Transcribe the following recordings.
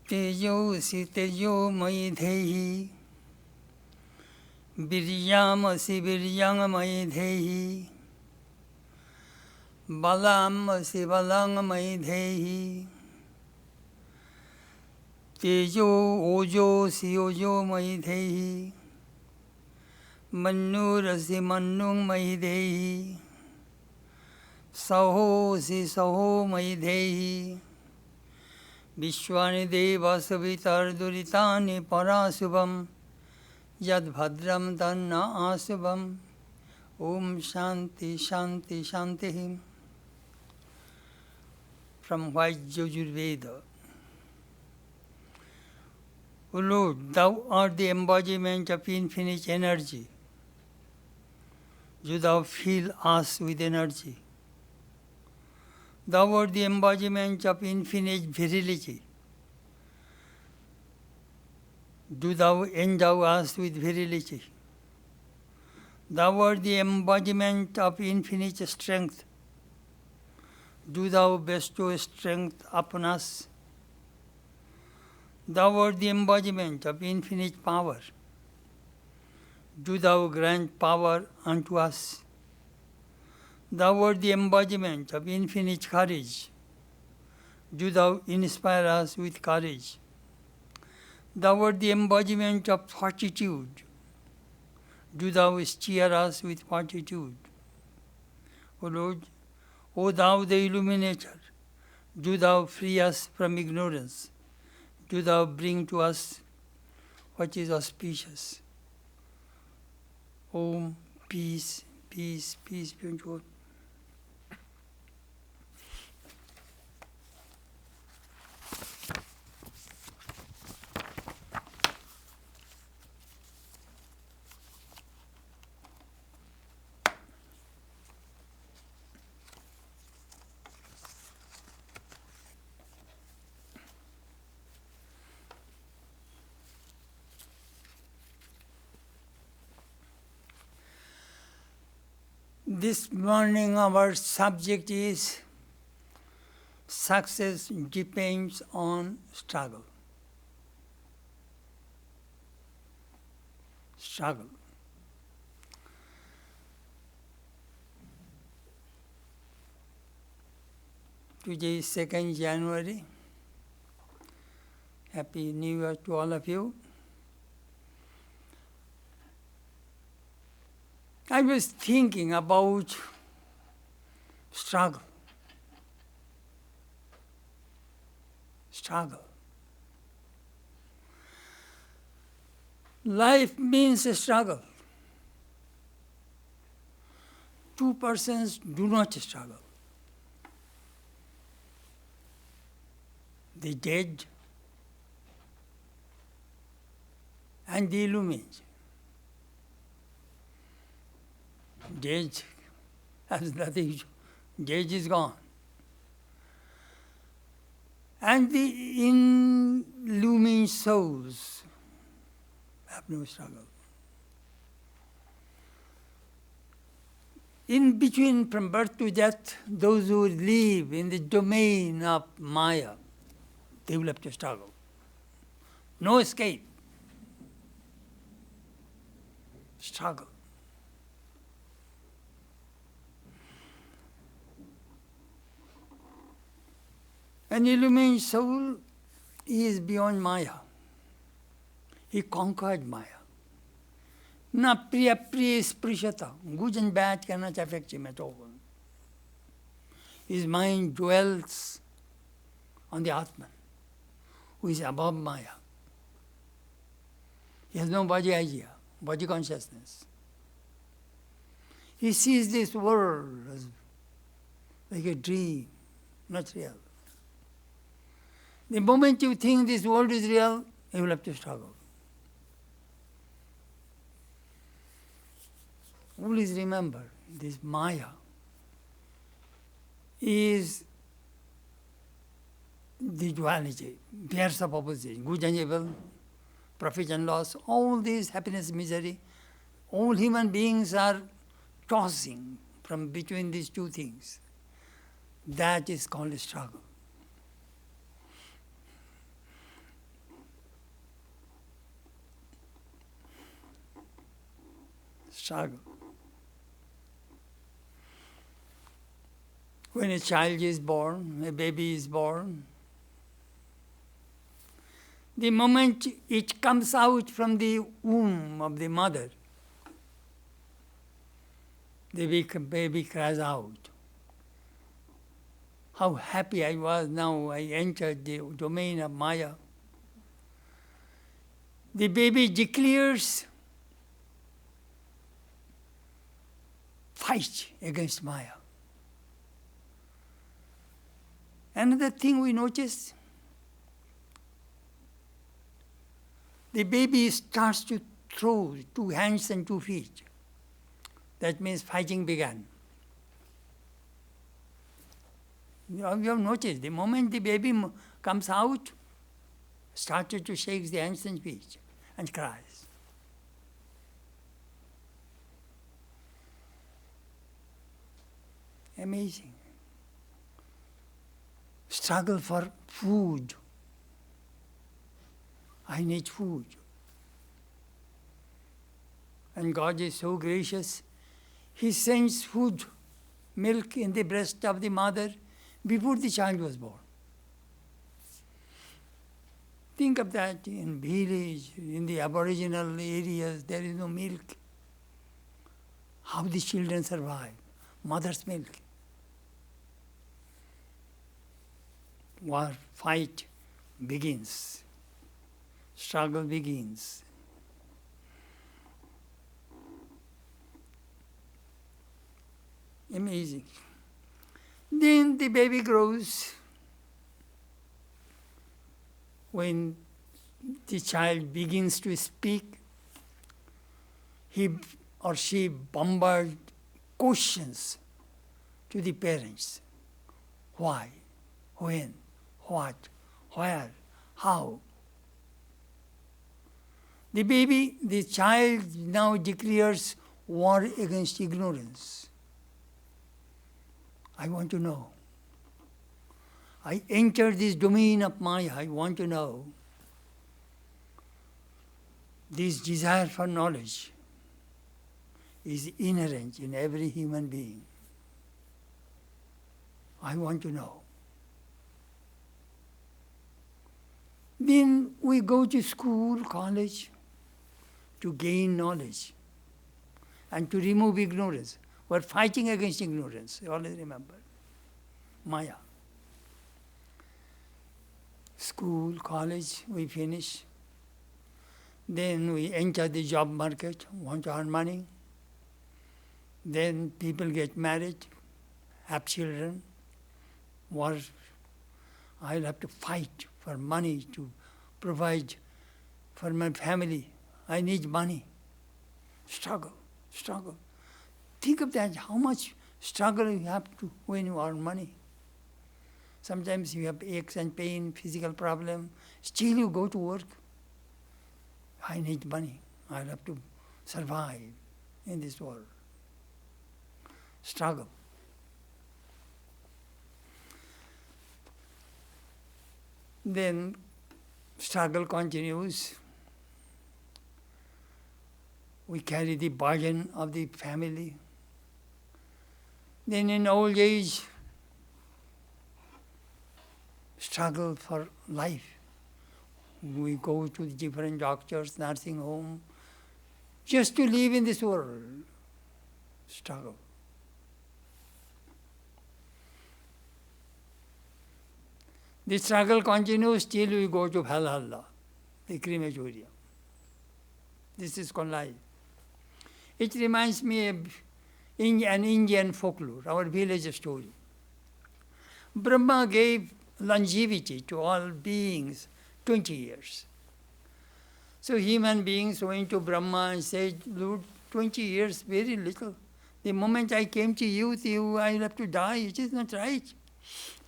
Tejosi tejomai dehi, viryamasi viryangamai dehi, balamasi balangamai dehi, tejo ojosi ojomai dehi, manurasi mannumai dehi, sahosi sahomai dehi, Vishwani deva savitar duritani parasubham yad bhadram tanna asubham Om Shanti Shanti Shanti. From White Yajurveda. O Lord, Thou art the embodiment of infinite energy. Do Thou fill us with energy. Thou art the embodiment of infinite virility. Do Thou endow us with virility. Thou art the embodiment of infinite strength. Do Thou bestow strength upon us. Thou art the embodiment of infinite power. Do Thou grant power unto us. Thou art the embodiment of infinite courage. Do Thou inspire us with courage. Thou art the embodiment of fortitude. Do Thou steer us with fortitude. O Lord, O Thou the Illuminator, do Thou free us from ignorance. Do Thou bring to us what is auspicious. Om, peace, peace, peace be unto all. This morning our subject is success depends on struggle. Struggle. Today is 2nd January. Happy New Year to all of you. I was thinking about struggle. Struggle. Life means a struggle. Two persons do not struggle. The dead and the illumined. Dead has nothing. Dead is gone. And the illumined souls have no struggle. In between, from birth to death, those who live in the domain of Maya, they will have to struggle. No escape. Struggle. An illumined soul is beyond Maya. He conquered Maya. Na priya priya sprishata. Good and bad cannot affect him at all. His mind dwells on the Atman, who is above Maya. He has no body idea, body consciousness. He sees this world as like a dream, not real. The moment you think this world is real, you will have to struggle. Always remember, this Maya is the duality, pairs of opposition, good and evil, profit and loss, all these happiness, misery, All human beings are tossing from between these two things. That is called a struggle. Struggle. When a child is born, a baby is born, the moment it comes out from the womb of the mother, the baby cries out. How happy I was now I entered the domain of Maya. The baby declares fight against Maya. Another thing we notice, the baby starts to throw 2 hands and 2 feet. That means fighting began. You have noticed, the moment the baby comes out, started to shake the hands and feet and cries. Amazing. Struggle for food. I need food. And God is so gracious. He sends food, milk in the breast of the mother before the child was born. Think of that in village, in the aboriginal areas, there is no milk. How the children survive? Mother's milk. War, fight begins. Struggle begins. Amazing. Then the baby grows. When the child begins to speak, he or she bombards questions to the parents. Why? When? What? Where? How? The child now declares war against ignorance. I want to know. I enter this domain of Maya, I want to know. This desire for knowledge is inherent in every human being. I want to know. Then we go to school, college, to gain knowledge and to remove ignorance. We're fighting against ignorance, always remember. Maya. School, college, we finish. Then we enter the job market, want to earn money. Then people get married, have children. I'll have to fight for money to provide for my family. I need money. Struggle, struggle. Think of that, how much struggle you have to when you earn money. Sometimes you have aches and pain, physical problem. Still you go to work. I need money. I'll have to survive in this world. Struggle. Then struggle continues. We carry the burden of the family. Then in old age, struggle for life. We go to different doctors, nursing home, just to live in this world. Struggle. The struggle continues till we go to Valhalla, the crematorium. This is called life. It reminds me of an Indian folklore, our village story. Brahma gave longevity to all beings, 20 years. So human beings went to Brahma and said, Lord, 20 years, very little. The moment I came to youth, I'll have to die. It is not right.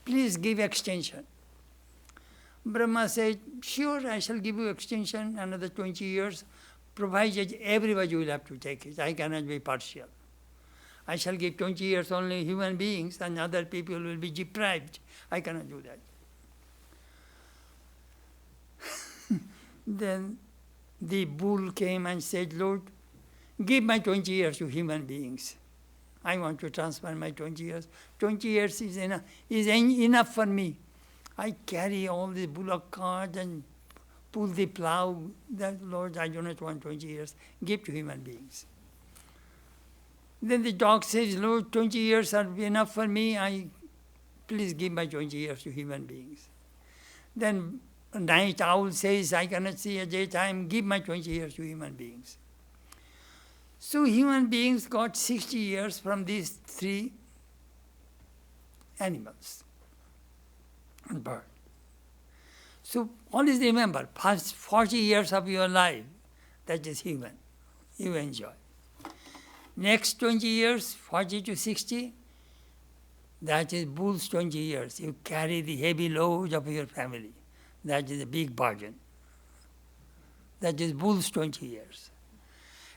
Please give extension. Brahma said, sure, I shall give you extension, another 20 years, provided everybody will have to take it. I cannot be partial. I shall give 20 years only human beings and other people will be deprived. I cannot do that. Then the bull came and said, Lord, give my 20 years to human beings. I want to transfer my 20 years. 20 years is enough for me. I carry all the bullock cart and pull the plow. That, Lord, I do not want 20 years. Give to human beings. Then the dog says, Lord, 20 years are enough for me. Please give my 20 years to human beings. Then night owl says, I cannot see a daytime. Give my 20 years to human beings. So human beings got 60 years from these three animals and bird. So always remember, past 40 years of your life, that is human. You enjoy. Next 20 years, 40 to 60, that is bull's 20 years. You carry the heavy load of your family. That is a big burden. That is bull's 20 years.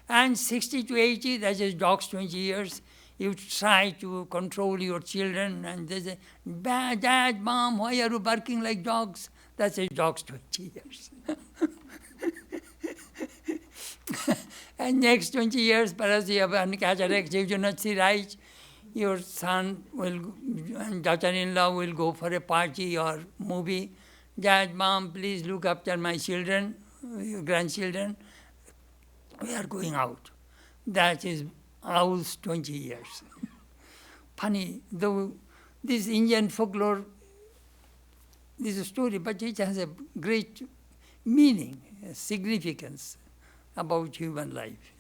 And 60 to 80, that is dog's 20 years. You try to control your children and they say, Dad, Mom, why are you barking like dogs? That's a dog's 20 years. And next 20 years, perhaps you have a cataract, you do not see right. Your son and daughter-in-law will go for a party or movie. Dad, Mom, please look after my children, your grandchildren. We are going out. That is owl's 20 years. Funny, though this Indian folklore, this is a story, but it has a great meaning, a significance about human life.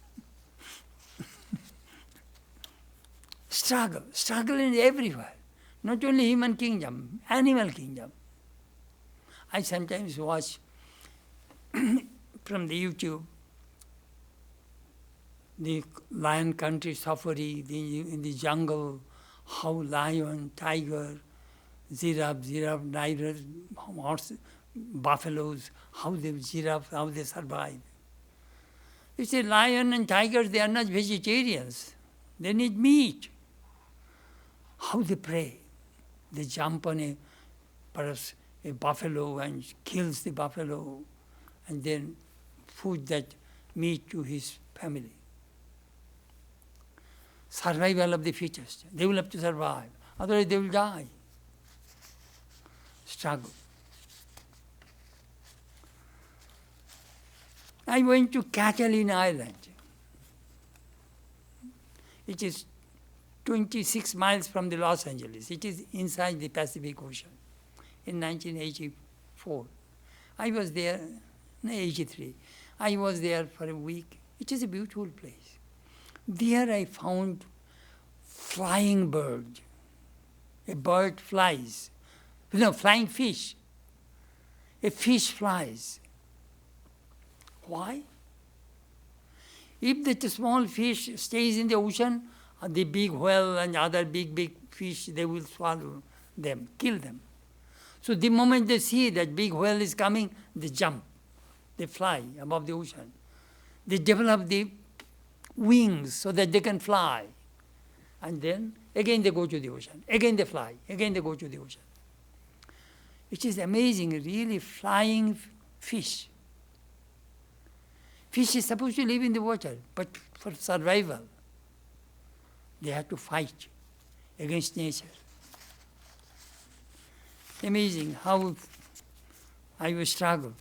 Struggle in everywhere. Not only human kingdom, animal kingdom. I sometimes watch from the YouTube the lion country safari, in the jungle, how lion, tiger, giraffe, tigers, horse, buffaloes, how they survive. You see, lion and tigers, they are not vegetarians. They need meat. How they prey. They jump on perhaps a buffalo and kills the buffalo and then food that meat to his family. Survival of the fittest. They will have to survive. Otherwise they will die. Struggle. I went to Catalina Island. It is 26 miles from the Los Angeles. It is inside the Pacific Ocean in 1984. I was there, 83. I was there for a week. It is a beautiful place. There I found flying bird. A bird flies. No, flying fish. A fish flies. Why? If that small fish stays in the ocean, the big whale and other big fish, they will swallow them, kill them. So the moment they see that big whale is coming, they jump. They fly above the ocean. They develop the wings so that they can fly. And then again they go to the ocean. Again they fly. Again they go to the ocean. It is amazing, really flying fish. Fish is supposed to live in the water, but for survival, they have to fight against nature. Amazing how I will struggle.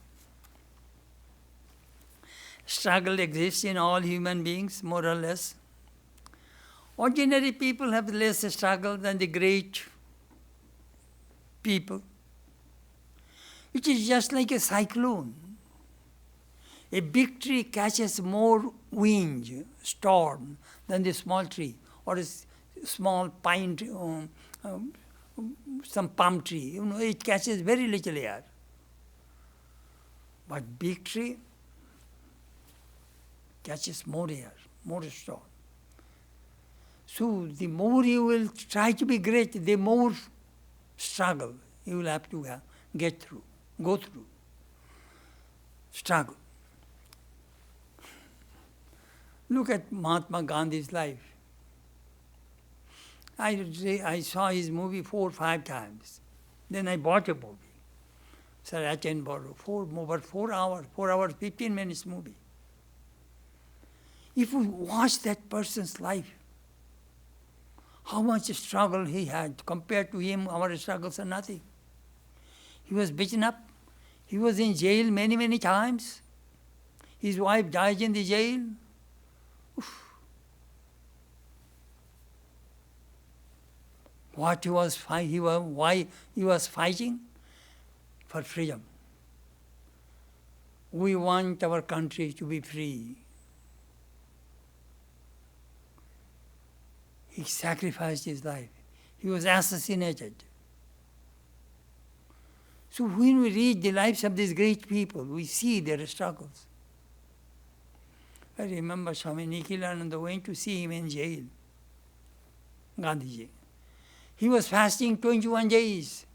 Struggle exists in all human beings, more or less. Ordinary people have less struggle than the great people. It is just like a cyclone. A big tree catches more wind, storm, than the small tree, or a small pine tree, some palm tree. It catches very little air. But big tree catches more air, more storm. So the more you will try to be great, the more struggle you will have to go through. Struggle. Look at Mahatma Gandhi's life. I saw his movie 4 or 5 times. Then I bought a movie. Sir Attenborough, over 4 hours, 15 minutes movie. If we watch that person's life, how much struggle he had, compared to him, our struggles are nothing. He was beaten up. He was in jail many, many times. His wife died in the jail. Oof. Why he was fighting? For freedom. We want our country to be free. He sacrificed his life. He was assassinated. So when we read the lives of these great people, we see their struggles. I remember Swami Nikhilananda went to see him in jail, Gandhiji. He was fasting 21 days.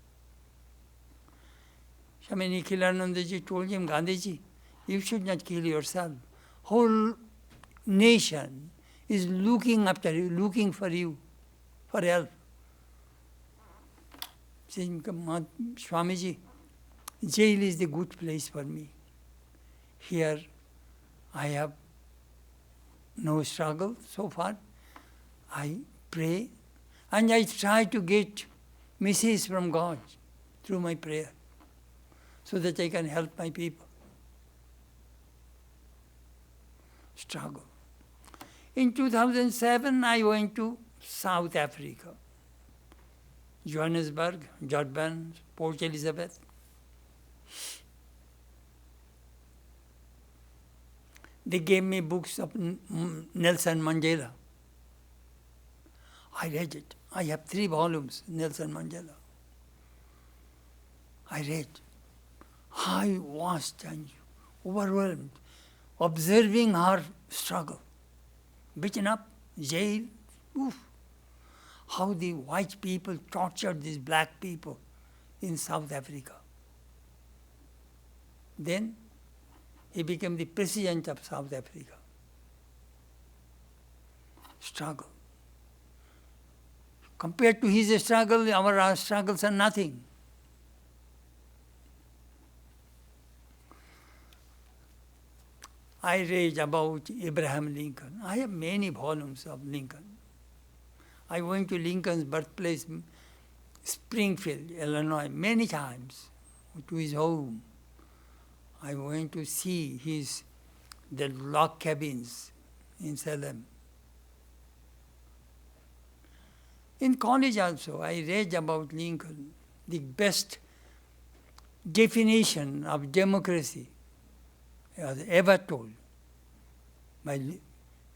Swami Nikhilanandaji told him, Gandhiji, you should not kill yourself. Whole nation is looking after you, looking for you, for help. Saying, Swamiji, jail is the good place for me. Here I have no struggle so far. I pray and I try to get messages from God through my prayer so that I can help my people. Struggle. In 2007, I went to South Africa, Johannesburg, Durban, Port Elizabeth. They gave me books of Nelson Mandela. I read it. I have 3 volumes, Nelson Mandela. I read. I was overwhelmed, observing her struggle. Beaten up, jail, oof. How the white people tortured these black people in South Africa. Then he became the president of South Africa. Struggle. Compared to his struggle, our struggles are nothing. I read about Abraham Lincoln. I have many volumes of Lincoln. I went to Lincoln's birthplace, Springfield, Illinois, many times, to his home. I went to see the log cabins in Salem. In college also, I read about Lincoln, the best definition of democracy was ever told.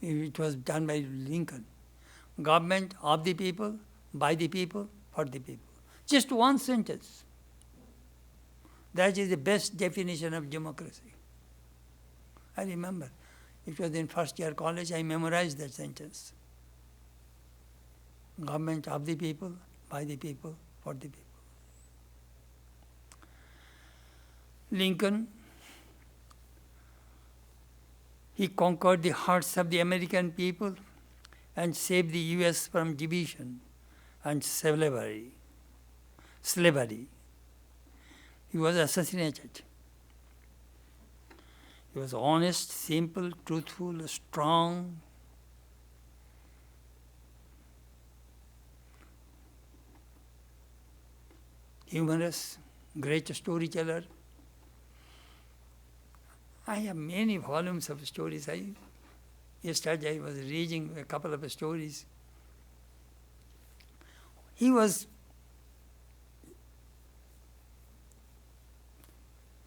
It was done by Lincoln. Government of the people, by the people, for the people. Just one sentence. That is the best definition of democracy. I remember. It was in first year college, I memorized that sentence. Government of the people, by the people, for the people. Lincoln, he conquered the hearts of the American people and saved the US from division and slavery. He was assassinated. He was honest, simple, truthful, strong. Humorous, great storyteller. I have many volumes of stories. Yesterday I was reading a couple of stories.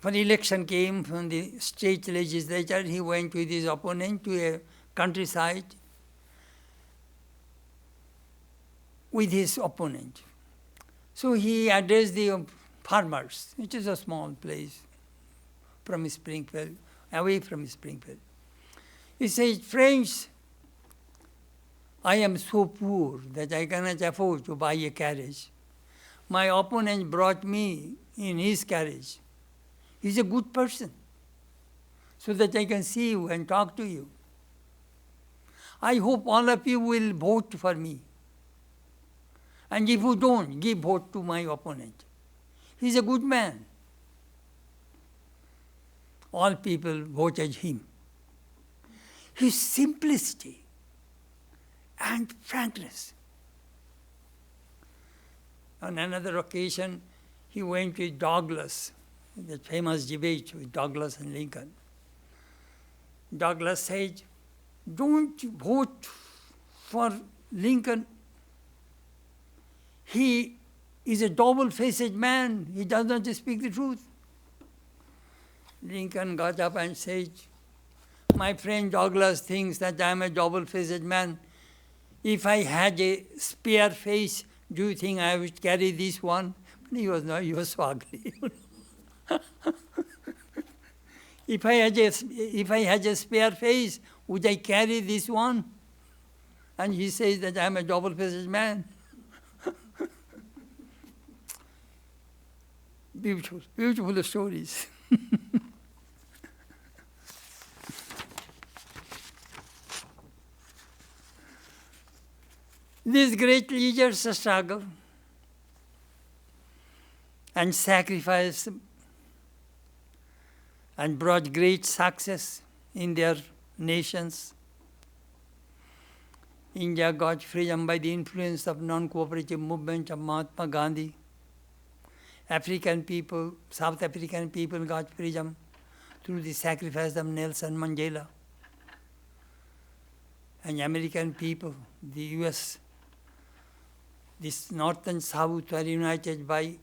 When election came from the state legislature, he went with his opponent to a countryside with his opponent. So he addressed the farmers. It is a small place from Springfield, away from Springfield. He said, friends, I am so poor that I cannot afford to buy a carriage. My opponent brought me in his carriage. He's a good person, so that I can see you and talk to you. I hope all of you will vote for me. And if you don't, give vote to my opponent. He's a good man. All people voted him. His simplicity and frankness. On another occasion, he went with Douglas, the famous debate with Douglas and Lincoln. Douglas said, don't vote for Lincoln. He is a double-faced man. He does not speak the truth. Lincoln got up and said, my friend Douglas thinks that I am a double-faced man. If I had a spare face, do you think I would carry this one? But he was so ugly. If I had a spare face, would I carry this one? And he says that I am a double-faced man. Beautiful, beautiful stories. These great leaders struggle and sacrifice and brought great success in their nations. India got freedom by the influence of non-cooperative movement of Mahatma Gandhi. African people, South African people got freedom through the sacrifice of Nelson Mandela. And American people, the US, this North and South were united by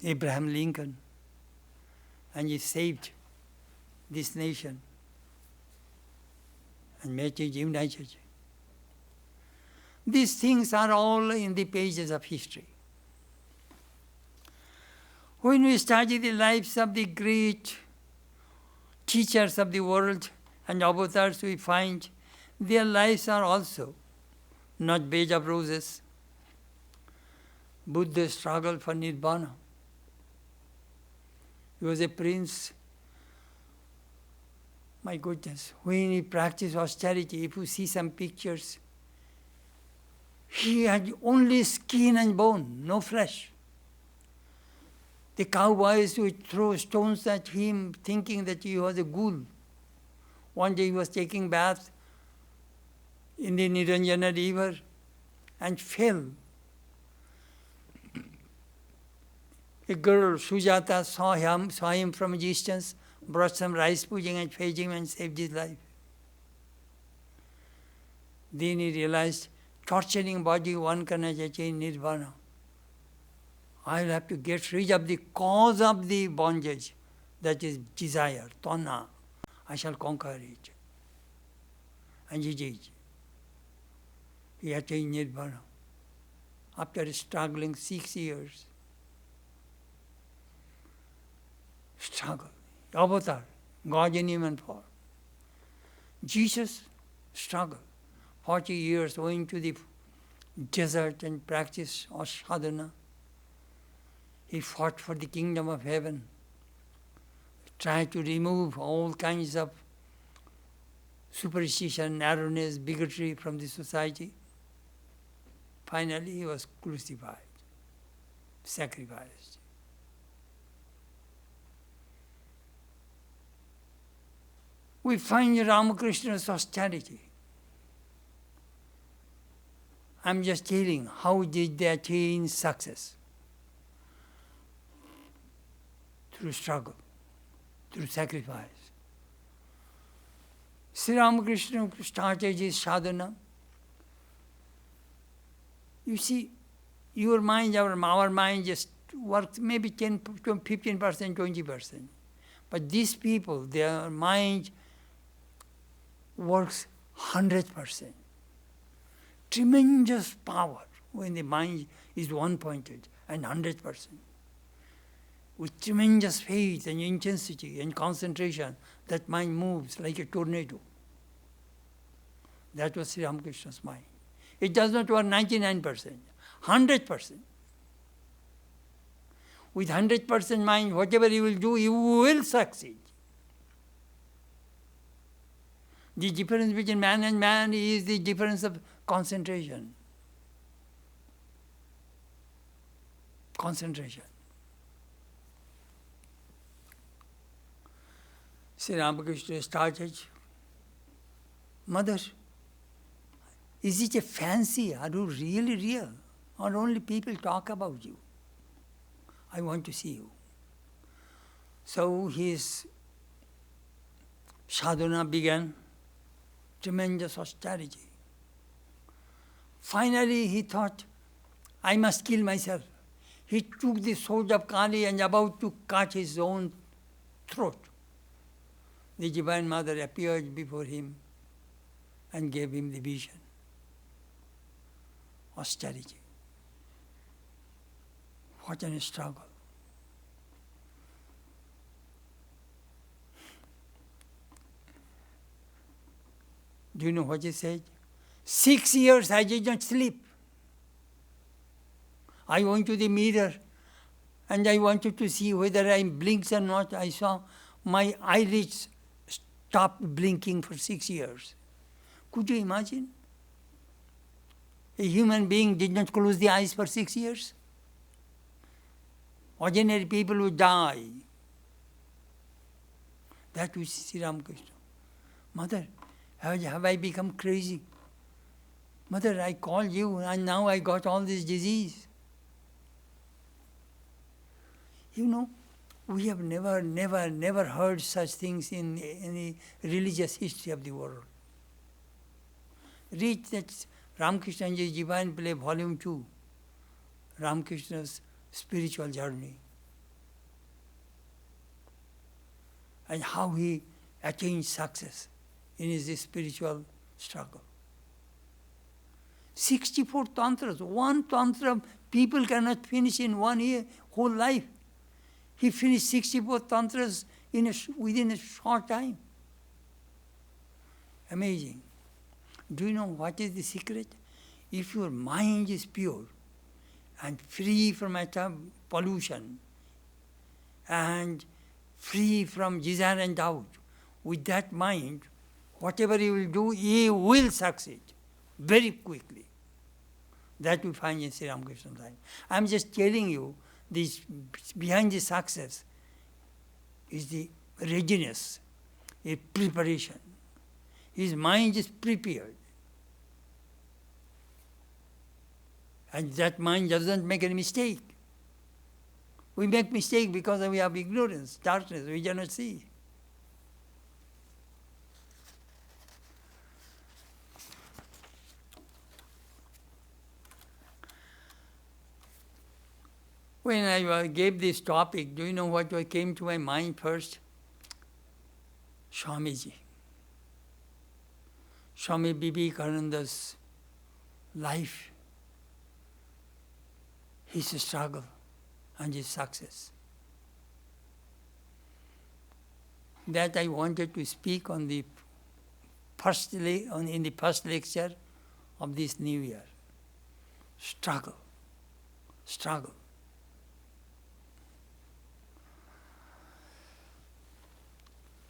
Abraham Lincoln. And he saved this nation and made it united. These things are all in the pages of history. When we study the lives of the great teachers of the world and avatars, we find their lives are also not bed of roses. Buddha struggled for Nirvana. He was a prince. My goodness, when he practiced austerity, if you see some pictures, he had only skin and bone, no flesh. The cowboys would throw stones at him, thinking that he was a ghoul. One day he was taking bath in the Niranjana river and fell. A girl, Sujata, saw him from a distance, brought some rice pudding and fed him and saved his life. Then he realized, torturing body, one cannot attain Nirvana. I will have to get rid of the cause of the bondage, that is desire, tana. I shall conquer it. And he did. He attained Nirvana after struggling 6 years. Struggle. Avatar, God in human form. Jesus struggled. 40 years going to the desert and practiced sadhana. He fought for the kingdom of heaven, tried to remove all kinds of superstition, narrowness, bigotry from the society. Finally, he was crucified, sacrificed. We find Ramakrishna's austerity. I'm just telling how did they attain success. Through struggle, through sacrifice. Sri Ramakrishna started his sadhana. You see, your mind, our mind just works maybe 10, 15%, 20%. But these people, their mind works 100%. Tremendous power when the mind is one-pointed and 100%. With tremendous faith and intensity and concentration, that mind moves like a tornado. That was Sri Ramakrishna's mind. It does not work 99%, 100%. With 100% mind, whatever you will do, you will succeed. The difference between man and man is the difference of concentration. Concentration. Sri Ramakrishna started, Mother, is it a fancy? Are you really real? Or only people talk about you? I want to see you. So his sadhana began, tremendous austerity. Finally he thought, I must kill myself. He took the sword of Kali and about to cut his own throat. The Divine Mother appeared before him and gave him the vision. Austerity. What a struggle. Do you know what he said? 6 years I did not sleep. I went to the mirror and I wanted to see whether I blinked or not. I saw my eyelids stopped blinking for 6 years. Could you imagine? A human being did not close the eyes for 6 years. Ordinary people would die. That was Sri Ramakrishna. Mother, have I become crazy? Mother, I called you and now I got all this disease. You know, we have never heard such things in any religious history of the world. Read that Ramakrishna and His Divine Play, Volume 2, Ramakrishna's Spiritual Journey, and how he attained success in his spiritual struggle. 64 tantras, one tantra people cannot finish in 1 year, whole life. He finished 64 tantras within a short time. Amazing. Do you know what is the secret? If your mind is pure and free from pollution and free from desire and doubt, with that mind, whatever you will do, you will succeed very quickly. That we find in Sri Ramakrishna's life. I am just telling you, this behind the success is the readiness, a preparation. His mind is prepared. And that mind doesn't make any mistake. We make mistake because we have ignorance, darkness, we cannot see. When I gave this topic, do you know what came to my mind first? Swamiji. Swami Vivekananda's life, his struggle and his success. That I wanted to speak on the in the first lecture of this new year. Struggle.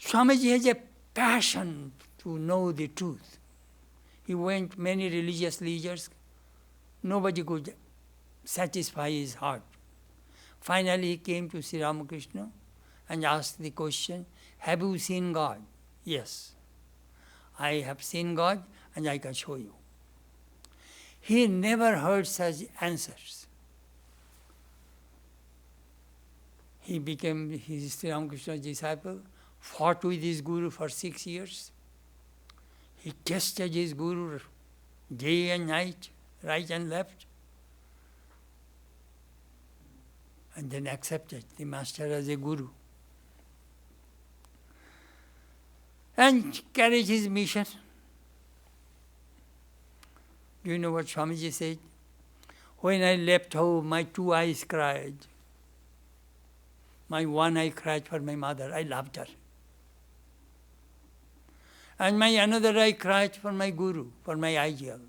Swamiji has a passion to know the truth. He went many religious leaders. Nobody could satisfy his heart. Finally, he came to Sri Ramakrishna and asked the question, have you seen God? Yes. I have seen God and I can show you. He never heard such answers. He became his Sri Ramakrishna's disciple, fought with his guru for 6 years. He tested his guru day and night, right and left, and then accepted the master as a guru. And carried his mission. Do you know what Swamiji said? When I left home, my 2 eyes cried. My 1 eye cried for my mother. I loved her. And my another eye cried for my guru, for my ideal.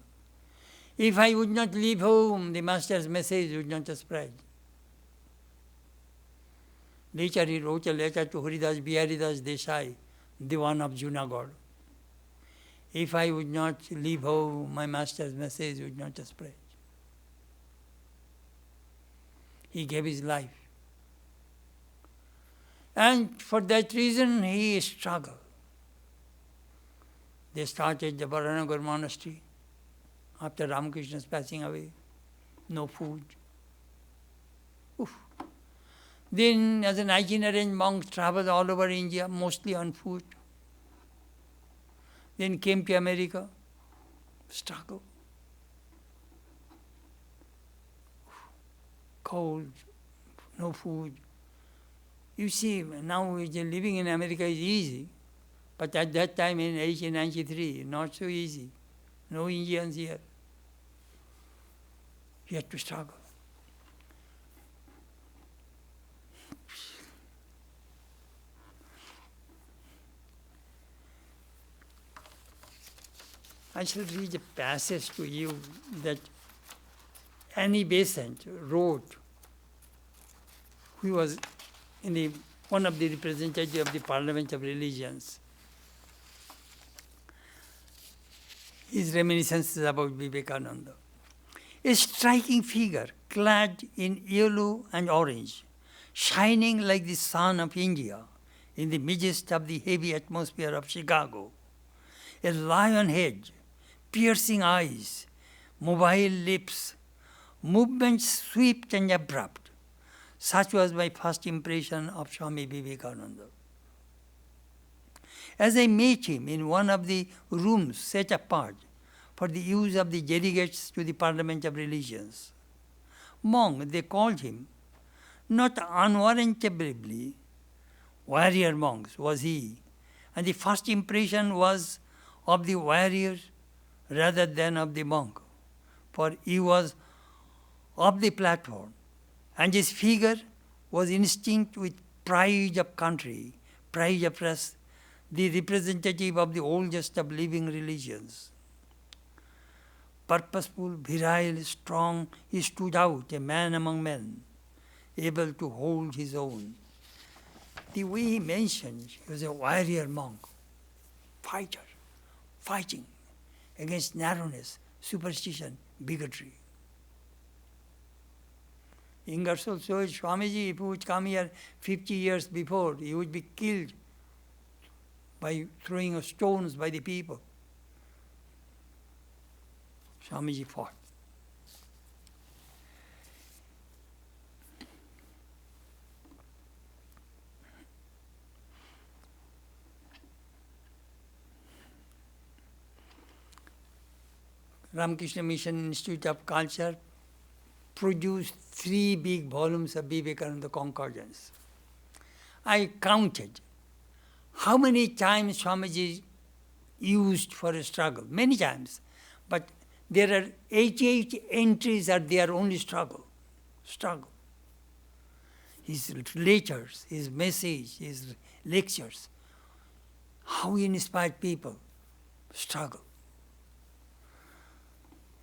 If I would not leave home, the master's message would not spread. Later he wrote a letter to Haridas Biharidas Desai, Diwan of Junagadh. if I would not leave home, my master's message would not spread. He gave his life. And for that reason, he struggled. They started the Baranagar monastery after Ramakrishna's passing away. No food. Oof. Then, as an itinerant monk, traveled all over India, mostly on foot. Then came to America, struggle. Cold, no food. You see, now living in America is easy, but at that time in 1893, not so easy. No Indians here. You had to struggle. I shall read a passage to you that Annie Besant wrote, who was one of the representatives of the Parliament of Religions. His reminiscences about Vivekananda. A striking figure clad in yellow and orange, shining like the sun of India in the midst of the heavy atmosphere of Chicago. A lion head, piercing eyes, mobile lips, movements swift and abrupt. Such was my first impression of Swami Vivekananda. As I met him in one of the rooms set apart for the use of the delegates to the Parliament of Religions, monk, they called him, not unwarrantably, warrior monks was he, and the first impression was of the warrior rather than of the monk, for he was of the platform, and his figure was instinct with pride of country, pride of race, the representative of the oldest of living religions. Purposeful, virile, strong, he stood out, a man among men, able to hold his own. The way he mentioned, he was a warrior monk, fighter, fighting against narrowness, superstition, bigotry. Ingersoll said, Swamiji, if he would come here 50 years before, he would be killed by throwing of stones by the people. Swamiji fought. Ramakrishna Mission Institute of Culture produced 3 big volumes of Vivekananda Concordance. I counted how many times Swamiji used for a struggle, many times, but there are 88 entries are there only struggle. His letters, his message, his lectures, how he inspired people, struggle.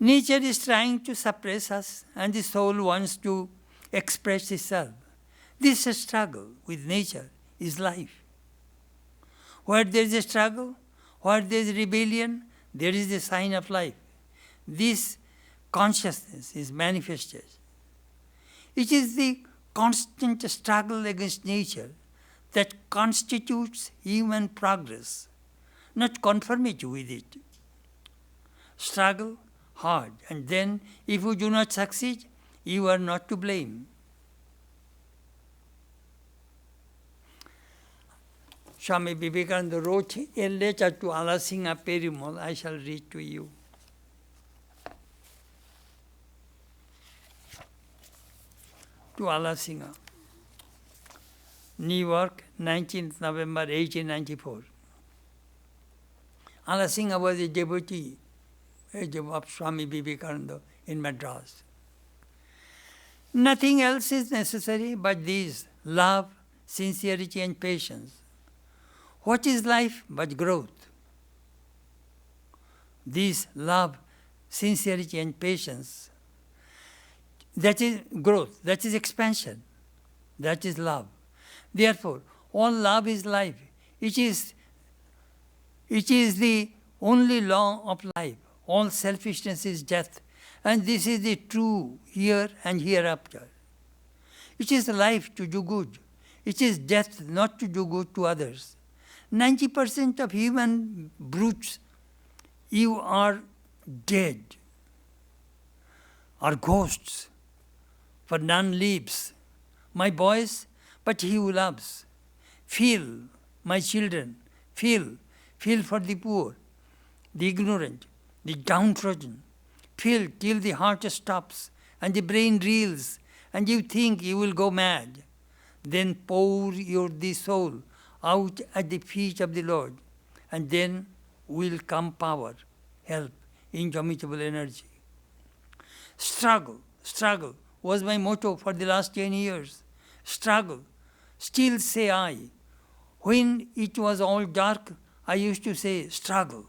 Nature is trying to suppress us, and the soul wants to express itself. This struggle with nature is life. Where there is a struggle, where there is rebellion, there is a sign of life. This consciousness is manifested. It is the constant struggle against nature that constitutes human progress, not conformity with it. Struggle hard, and then if you do not succeed, you are not to blame. Swami Vivekananda wrote a letter to Alasinga Perumal. I shall read to you. To Alasinga, New York, 19th November 1894. Alasinga was a devotee of Swami Vivekananda in Madras. Nothing else is necessary but these: love, sincerity, and patience. What is life but growth? This love, sincerity, and patience, that is growth, that is expansion, that is love. Therefore, all love is life. It is the only law of life. All selfishness is death. And this is the true here and hereafter. It is life to do good. It is death not to do good to others. 90% of human brutes, you are dead, are ghosts, for none lives. My boys, but he who loves. Feel, my children, feel for the poor, the ignorant, the downtrodden. Feel till the heart stops and the brain reels and you think you will go mad. Then pour the soul out at the feet of the Lord, and then will come power, help, indomitable energy. Struggle was my motto for the last 10 years. Struggle, still say I. When it was all dark, I used to say struggle.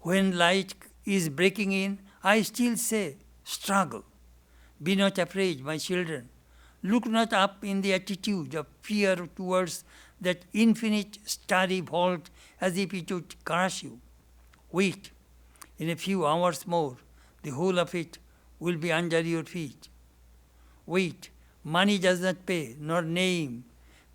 When light is breaking in, I still say struggle. Be not afraid, my children. Look not up in the attitude of fear towards that infinite starry vault as if it would crush you. Wait, in a few hours more, the whole of it will be under your feet. Wait, money does not pay, nor name.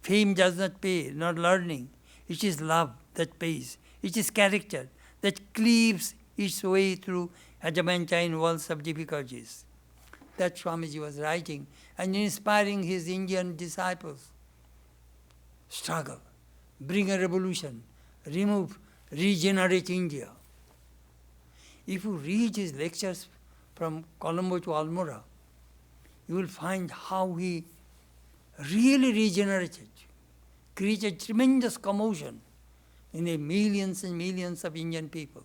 Fame does not pay, nor learning. It is love that pays. It is character that cleaves its way through adamantine walls of difficulties. That Swamiji was writing and inspiring his Indian disciples. Struggle, bring a revolution, regenerate India. If you read his lectures from Colombo to Almora, you will find how he really regenerated, created tremendous commotion in the millions and millions of Indian people.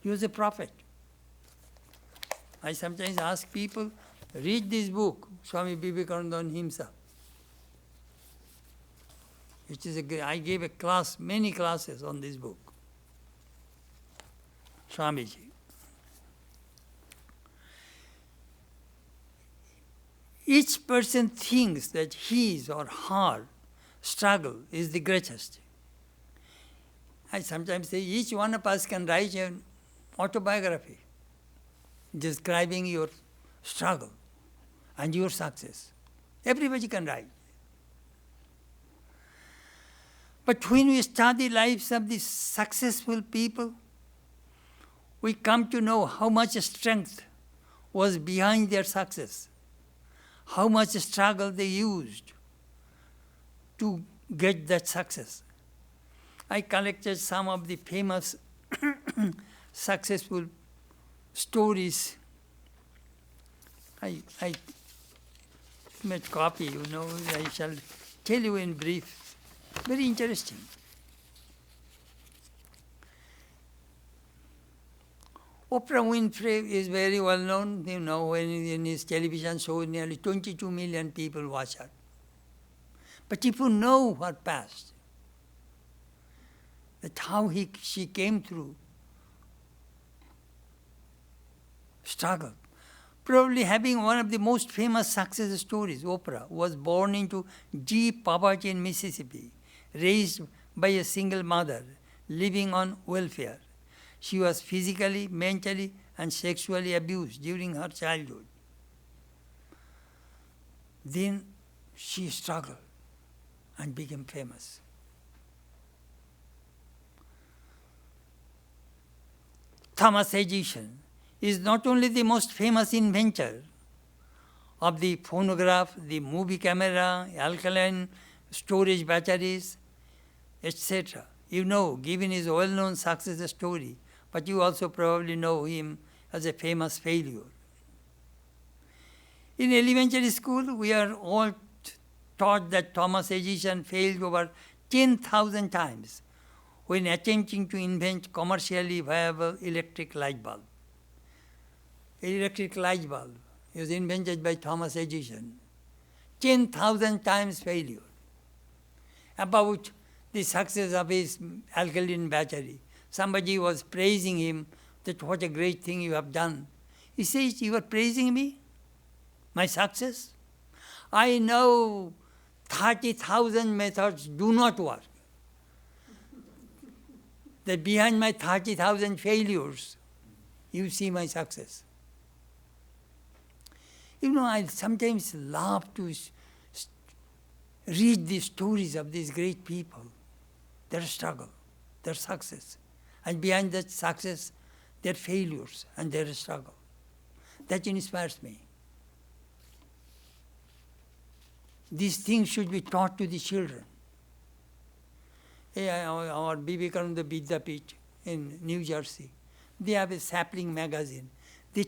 He was a prophet. I sometimes ask people, read this book, Swami Vivekananda on Himsa. I gave a class, many classes on this book. Swamiji. Each person thinks that his or her struggle is the greatest. I sometimes say each one of us can write an autobiography describing your struggle and your success. Everybody can write. But when we study lives of the successful people, we come to know how much strength was behind their success, how much struggle they used to get that success. I collected some of the famous successful stories. I made copy, I shall tell you in brief. Very interesting. Oprah Winfrey is very well known, when in his television show nearly 22 million people watch her. But if you know her past, that how she came through, struggle. Probably having one of the most famous success stories, Oprah was born into deep poverty in Mississippi, raised by a single mother, living on welfare. She was physically, mentally, and sexually abused during her childhood. Then she struggled and became famous. Thomas Edison is not only the most famous inventor of the phonograph, the movie camera, alkaline storage batteries, etc. Given his well-known success story, but you also probably know him as a famous failure. In elementary school, we are all taught that Thomas Edison failed over 10,000 times when attempting to invent commercially viable electric light bulb. Electric light bulb was invented by Thomas Edison. 10,000 times failure. About the success of his alkaline battery, somebody was praising him that what a great thing you have done. He says, you are praising me? My success? I know 30,000 methods do not work. that behind my 30,000 failures, you see my success. You know, I sometimes love to read the stories of these great people, their struggle, their success, and behind that success, their failures and their struggle. That inspires me. These things should be taught to the children. Our Vivekananda Vidyapith in New Jersey, they have a sapling magazine. They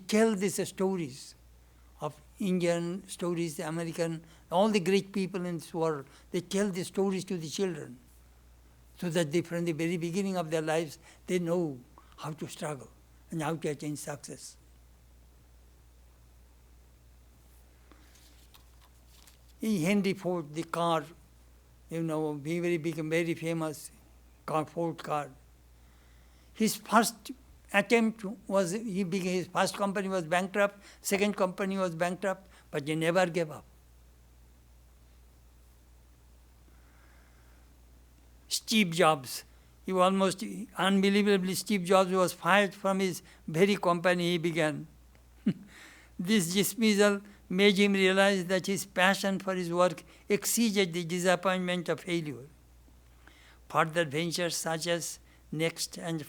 tell these stories of Indian stories, American, all the great people in this world. They tell the stories to the children so that they, from the very beginning of their lives, they know how to struggle and how to attain success. Henry Ford, the car, became very famous, Ford car. His first attempt was, his first company was bankrupt, second company was bankrupt, but he never gave up. Steve Jobs, unbelievably, Steve Jobs was fired from his very company he began. This dismissal made him realize that his passion for his work exceeded the disappointment of failure. Further ventures such as Next and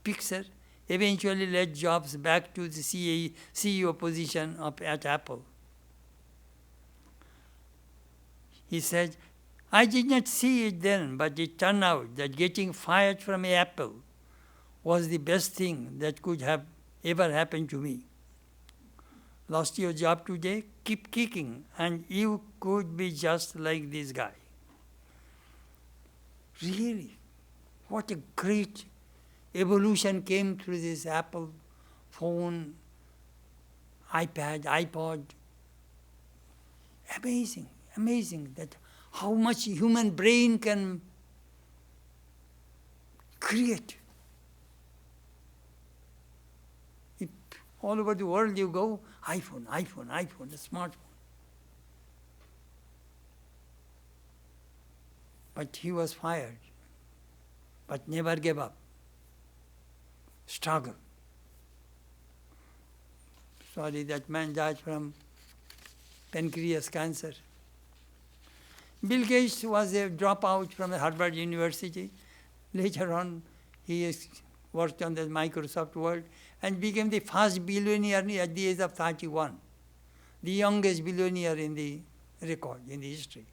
Pixar eventually led Jobs back to the CEO position at Apple. He said, "I did not see it then, but it turned out that getting fired from Apple was the best thing that could have ever happened to me. Lost your job today? Keep kicking, and you could be just like this guy." Really, what a great evolution came through this Apple phone, iPad, iPod. Amazing that how much human brain can create. If all over the world you go, iPhone, the smartphone. But he was fired, but never gave up. Struggle. Sorry, that man died from pancreas cancer. Bill Gates was a dropout from Harvard University. Later on, he worked on the Microsoft world and became the first billionaire at the age of 31, the youngest billionaire in the record, in the history.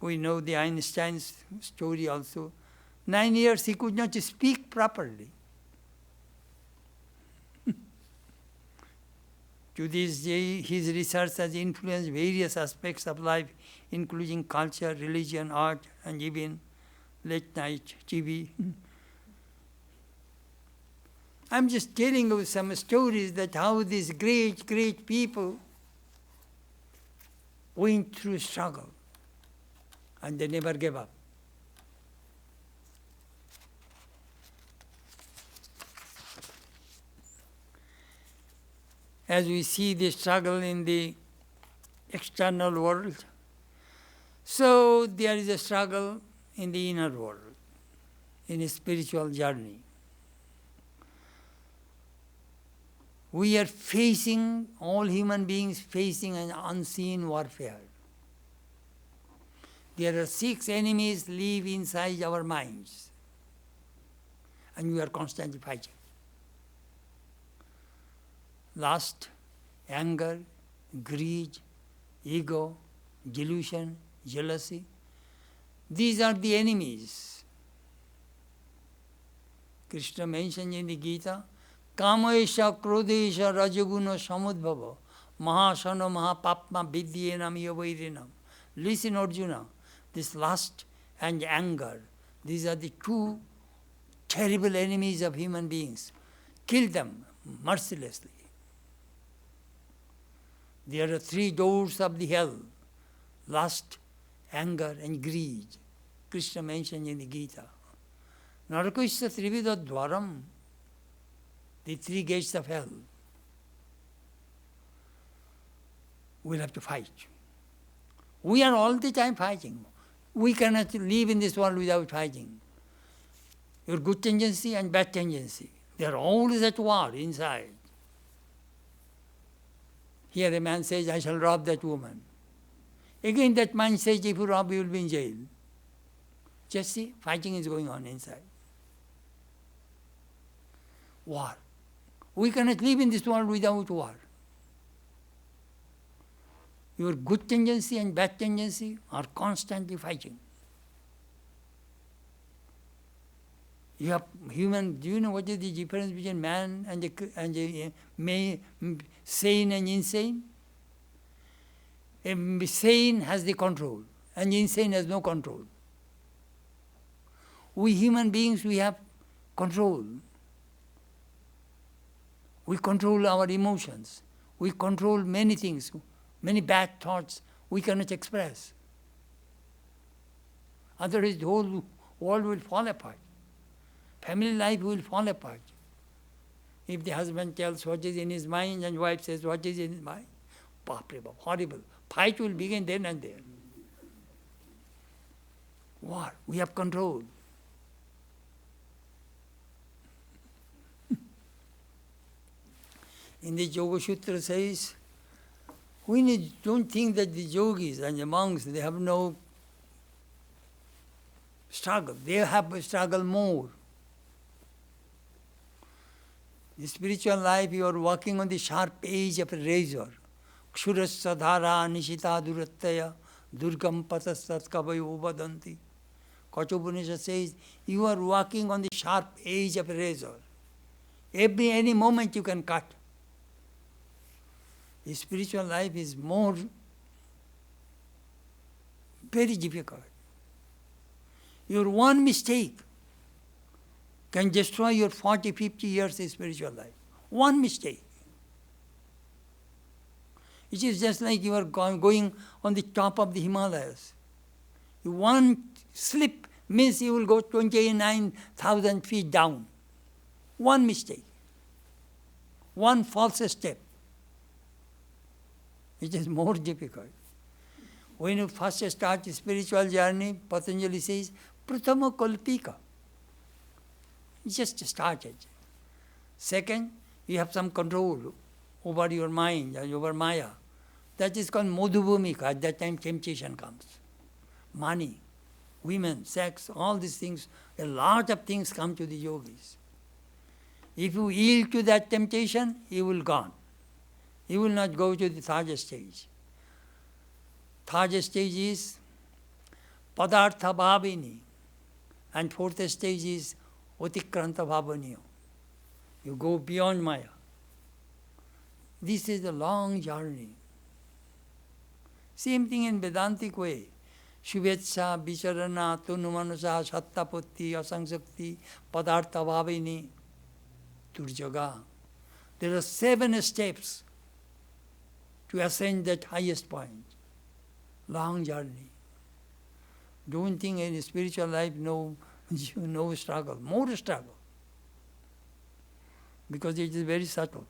We know the Einstein's story also. 9 years he could not speak properly. To this day, his research has influenced various aspects of life, including culture, religion, art, and even late-night TV. I'm just telling you some stories that how these great people went through struggle, and they never gave up. As we see the struggle in the external world, so there is a struggle in the inner world, in a spiritual journey. We are facing, all human beings facing an unseen warfare. There are 6 enemies live inside our minds, and we are constantly fighting. Lust, anger, greed, ego, delusion, jealousy. These are the enemies. Krishna mentioned in the Gita, Kamaesha, Krodesha, Rajaguna, Samudbhava, Mahasana, Mahapapma, Vidyenam, Yavairinam. Listen, Arjuna, this lust and anger, these are the 2 terrible enemies of human beings. Kill them mercilessly. There are 3 doors of the hell: lust, anger, and greed. Krishna mentioned in the Gita. Narakasya Trivida Dwaram, the 3 gates of hell. We'll have to fight. We are all the time fighting. We cannot live in this world without fighting. Your good tendency and bad tendency, they are always at war inside. Here a man says, I shall rob that woman. Again that man says, if you rob, you will be in jail. Just see, fighting is going on inside. War. We cannot live in this world without war. Your good tendency and bad tendency are constantly fighting. You have human, do you know what is the difference between man and sane and insane? A sane has the control, and insane has no control. We human beings, we have control. We control our emotions. We control many things, many bad thoughts we cannot express. Otherwise the whole world will fall apart. Family life will fall apart. If the husband tells what is in his mind and wife says what is in his mind, horrible. Fight will begin then and there. War. We have control. In the Yoga Sutra says, don't think that the yogis and the monks, they have no struggle. They have a struggle more. In spiritual life, you are walking on the sharp edge of a razor. Kshurasya dhara nishita durattaya durgam patastat kavayo vadanti. Kathopanishad says, you are walking on the sharp edge of a razor. Any moment you can cut. The spiritual life is very difficult. Your one mistake can destroy your 40, 50 years of spiritual life. One mistake. It is just like you are going on the top of the Himalayas. One slip means you will go 29,000 feet down. One mistake. One false step. It is more difficult. When you first start a spiritual journey, Patanjali says, Prathama Kalpika. Just started. Second, you have some control over your mind and over Maya. That is called Madhubhumika. At that time temptation comes. Money, women, sex, all these things, a lot of things come to the yogis. If you yield to that temptation, you will gone. You will not go to the third stage. Third stage is Padartha Bhavini. And fourth stage is Atikranta Bhavaniya. You go beyond Maya. This is a long journey. Same thing in Vedantic way. Shubhetsha, Vicharana, Tunumanusa, Sattapatti, Asangsakti, Padartha Bhavini, Turjaga. There are 7 steps to ascend that highest point. Long journey. Don't think in spiritual life no struggle, more struggle. Because it is very subtle.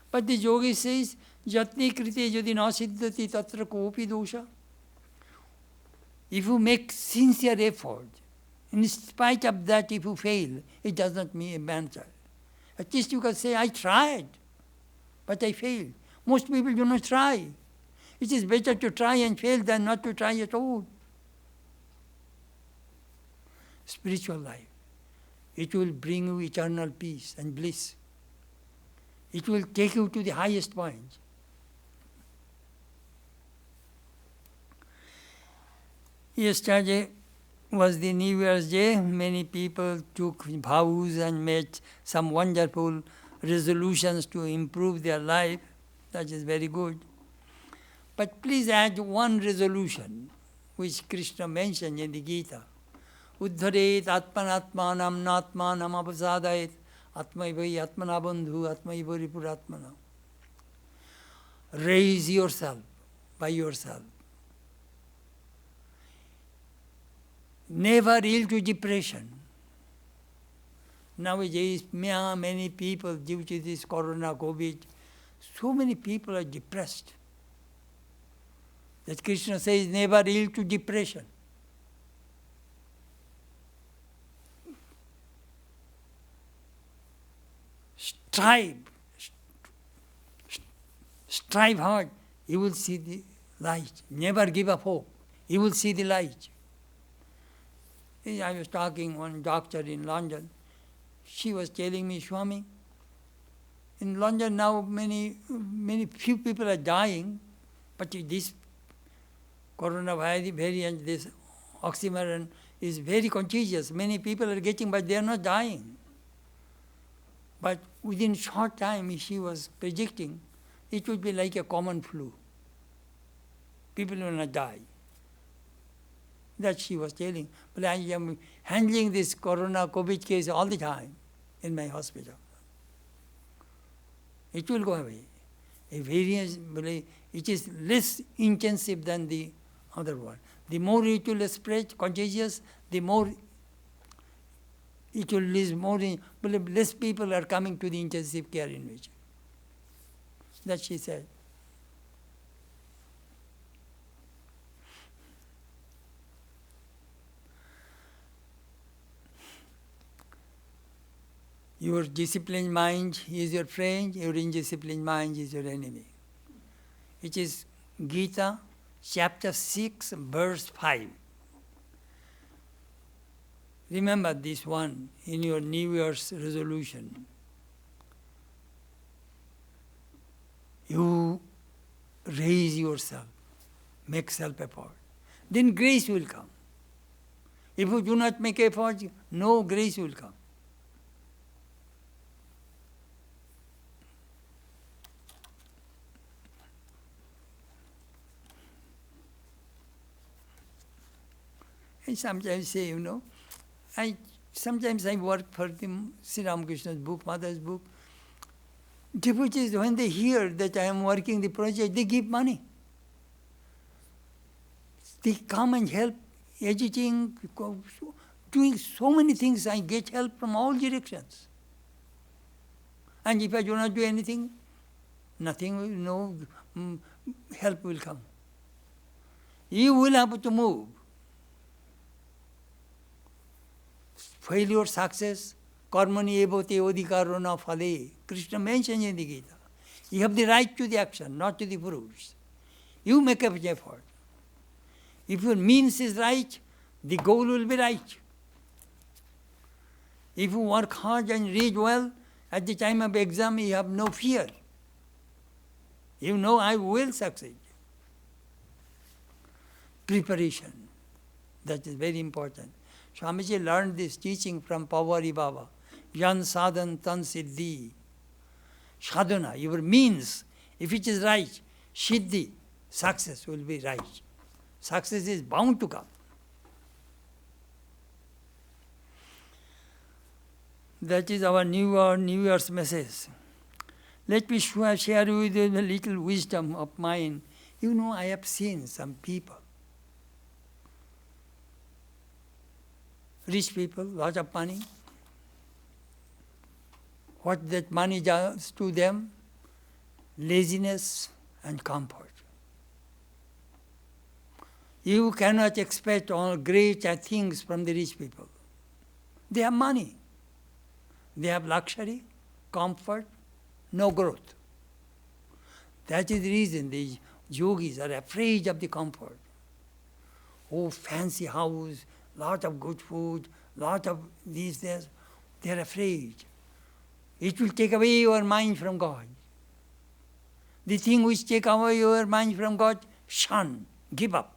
But the yogi says, Jatni krite yadi na siddhati tatra kopi dosha. If you make sincere effort, in spite of that if you fail, it does not matter. At least you can say, I tried, but I failed. Most people do not try. It is better to try and fail than not to try at all. Spiritual life, it will bring you eternal peace and bliss. It will take you to the highest point. Yesterday was the New Year's Day. Many people took vows and made some wonderful resolutions to improve their life. That is very good. But please add one resolution, which Krishna mentioned in the Gita. Uddharet atmanatmanam natmanam apasadayet atmaivai atmana bandhu atmaivai ripuratmana. Raise yourself by yourself. Never yield to depression. Nowadays, many people, due to this corona, COVID, so many people are depressed. That Krishna says never yield to depression. Strive hard, you will see the light. Never give up hope, you will see the light. I was talking to one doctor in London. She was telling me, Swami, in London now few people are dying, but this coronavirus variant, this oxymoron is very contagious. Many people are getting, but they are not dying. But within short time, she was predicting, it would be like a common flu. People will not die. That she was telling. But I am handling this corona COVID case all the time in my hospital. It will go away. A variance, it is less intensive than the other one. The more it will spread, contagious, the more it will lose more. Less people are coming to the intensive care unit. That she said. Your disciplined mind is your friend, your indisciplined mind is your enemy. It is Gita, chapter 6, verse 5. Remember this one in your New Year's resolution. You raise yourself, make self-effort. Then grace will come. If you do not make effort, no grace will come. I sometimes say, sometimes I work for the Sri Ramakrishna's book, Mother's book. Devotees, when they hear that I am working the project, they give money. They come and help, editing, doing so many things. I get help from all directions. And if I do not do anything, nothing, no help will come. You will have to move. Failure, success, karmani evote odhikaro na phale. Krishna mentioned in the Gita. You have the right to the action, not to the fruits. You make up the effort. If your means is right, the goal will be right. If you work hard and read well, at the time of exam you have no fear. You know I will succeed. Preparation, that is very important. Swamiji learned this teaching from Pavari Baba. Yan sadhan tan siddhi. Sadhana, your means, if it is right, siddhi, success will be right. Success is bound to come. That is our New Year's message. Let me share with you a little wisdom of mine. I have seen some people, rich people, lot of money. What that money does to them? Laziness and comfort. You cannot expect all great things from the rich people. They have money. They have luxury, comfort, no growth. That is the reason the yogis are afraid of the comfort. Oh, fancy house, lot of good food, lot of this. They are afraid. It will take away your mind from God. The thing which take away your mind from God, shun, give up.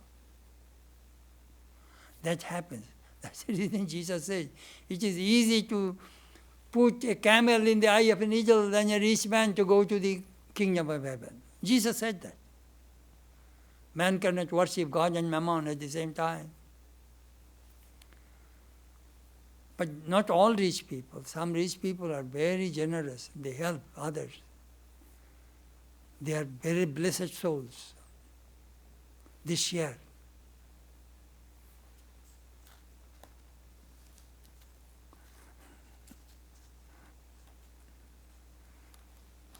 That happens. That's the reason Jesus said, it is easy to put a camel in the eye of a needle than a rich man to go to the kingdom of heaven. Jesus said that. Man cannot worship God and mammon at the same time. But not all rich people. Some rich people are very generous. They help others. They are very blessed souls. They share.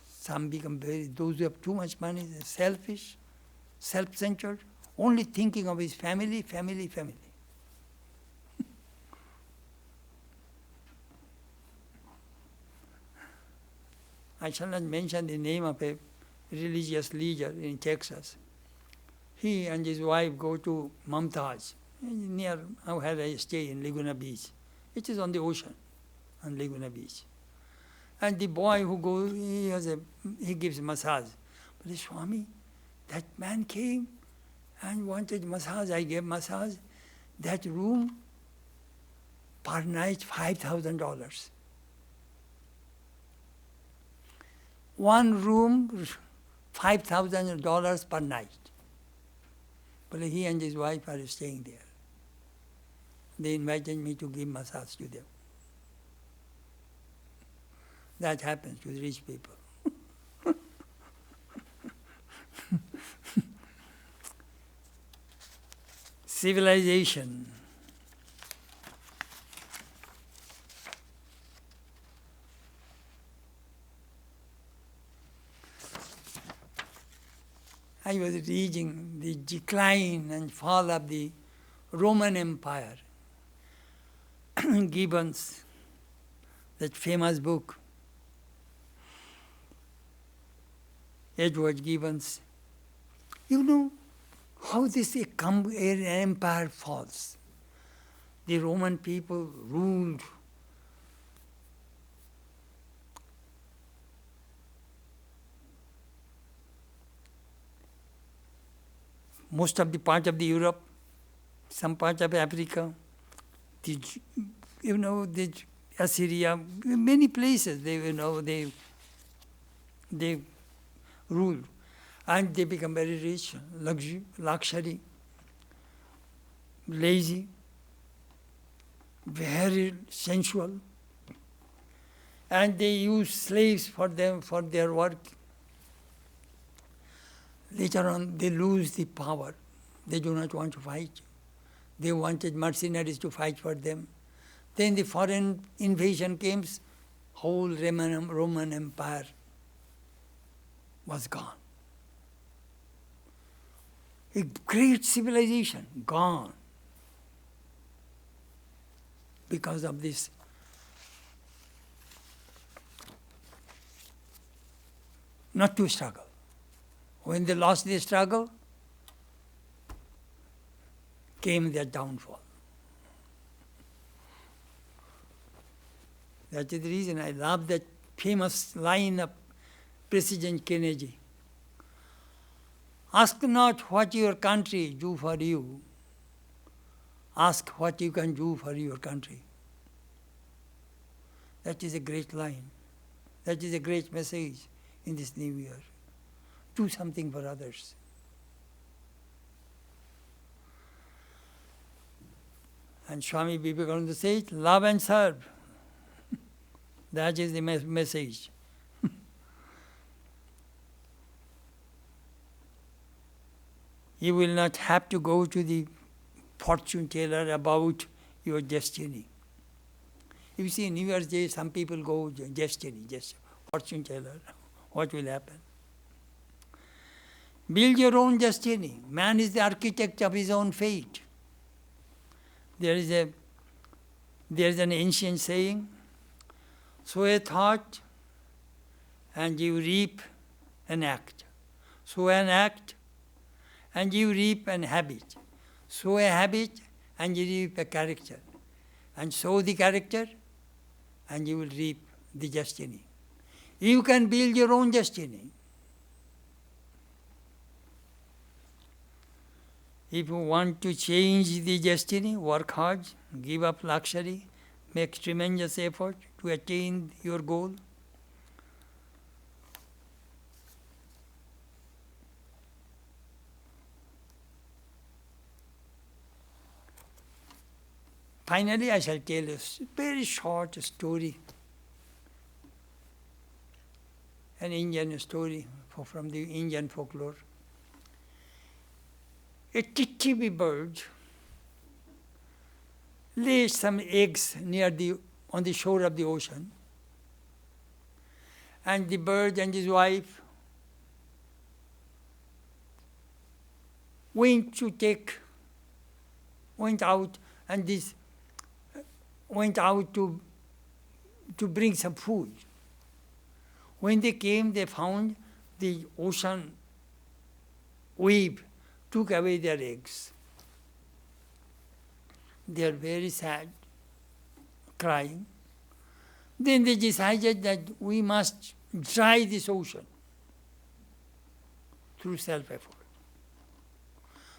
Some become those who have too much money, they're selfish, self-centered, only thinking of his family, family, family. I shall not mention the name of a religious leader in Texas. He and his wife go to Mumtaz, near, I had a stay in Laguna Beach. It is on the ocean, on Laguna Beach. And the boy who goes, he gives massage. But the Swami, that man came and wanted massage. I gave massage. That room, per night, $5,000. One room, $5,000 per night. But he and his wife are staying there. They invited me to give massage to them. That happens to rich people. Civilization. I was reading the decline and fall of the Roman Empire. Gibbon's, that famous book, Edward Gibbon's. You know how this empire falls. The Roman people ruled most of the part of the Europe, some part of Africa, the Assyria, many places they ruled, and they become very rich, luxury, lazy, very sensual, and they use slaves for their work. Later on, they lose the power. They do not want to fight. They wanted mercenaries to fight for them. Then the foreign invasion came, whole Roman Empire was gone. A great civilization, gone. Because of this not to struggle. When they lost the struggle, came their downfall. That is the reason I love that famous line of President Kennedy. Ask not what your country do for you. Ask what you can do for your country. That is a great line. That is a great message in this new year. Do something for others. And Swami Vivekananda said, love and serve. That is the message. You will not have to go to the fortune teller about your destiny. You see, New Year's Day, some people go destiny, fortune teller. What will happen? Build your own destiny. Man is the architect of his own fate. There is an ancient saying, sow a thought and you reap an act. Sow an act and you reap an habit. Sow a habit and you reap a character. And sow the character and you will reap the destiny. You can build your own destiny. If you want to change the destiny, work hard, give up luxury, make tremendous effort to attain your goal. Finally, I shall tell a very short story, an Indian story from the Indian folklore. A titty bird lays some eggs on the shore of the ocean, and the bird and his wife went out and went out to bring some food. When they came, they found the ocean wave took away their eggs. They are very sad, crying. Then they decided that we must dry this ocean through self-effort.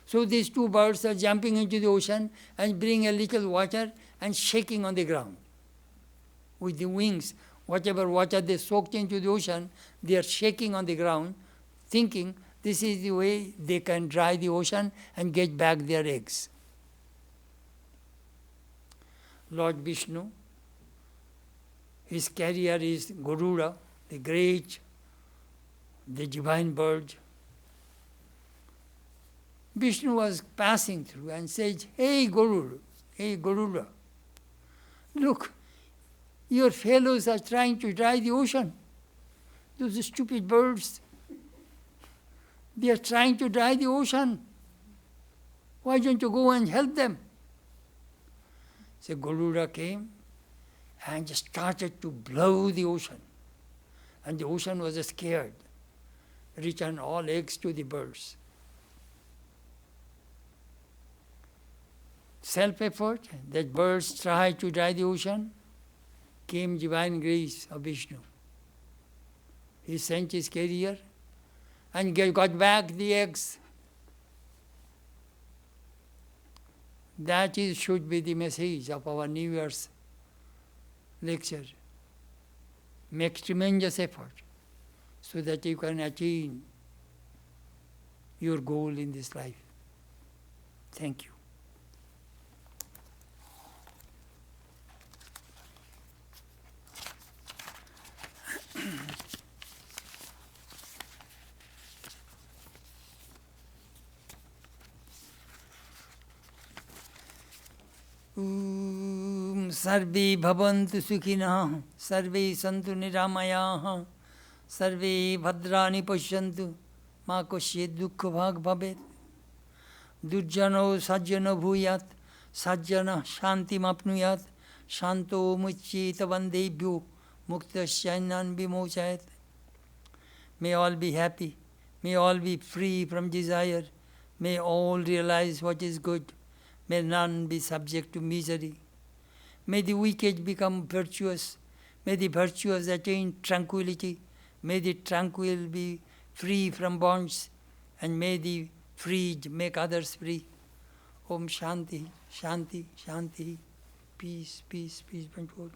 So these two birds are jumping into the ocean and bring a little water and shaking on the ground. With the wings, whatever water they soaked into the ocean, they are shaking on the ground, thinking this is the way they can dry the ocean and get back their eggs. Lord Vishnu, his carrier is Garuda, the great, the divine bird. Vishnu was passing through and said, hey Garuda, look, your fellows are trying to dry the ocean. Those stupid birds, they are trying to dry the ocean. Why don't you go and help them? So Garuda came and just started to blow the ocean. And the ocean was scared, returned all eggs to the birds. Self-effort, that birds tried to dry the ocean, came divine grace of Vishnu. He sent his carrier and got back the eggs. That should be the message of our New Year's lecture. Make tremendous effort so that you can attain your goal in this life. Thank you. सर्वे भवन्तु सुखिनः सर्वे सन्तु निरामयाः सर्वे भद्राणि पश्यन्तु मा कश्चित् दुःखभाग् भवेत् दुर्जनो सज्जनो भूयात् सज्जनः शान्तिमाप्नुयात् शान्तो मुच्येत बन्धेभ्यो मुक्तश्चैनान् विमोचयेत्. May all be happy, may all be free from desire, may all realize what is good, may none be subject to misery. May the wicked become virtuous. May the virtuous attain tranquility. May the tranquil be free from bonds. And may the freed make others free. Om Shanti, Shanti, Shanti. Peace, peace, peace, control.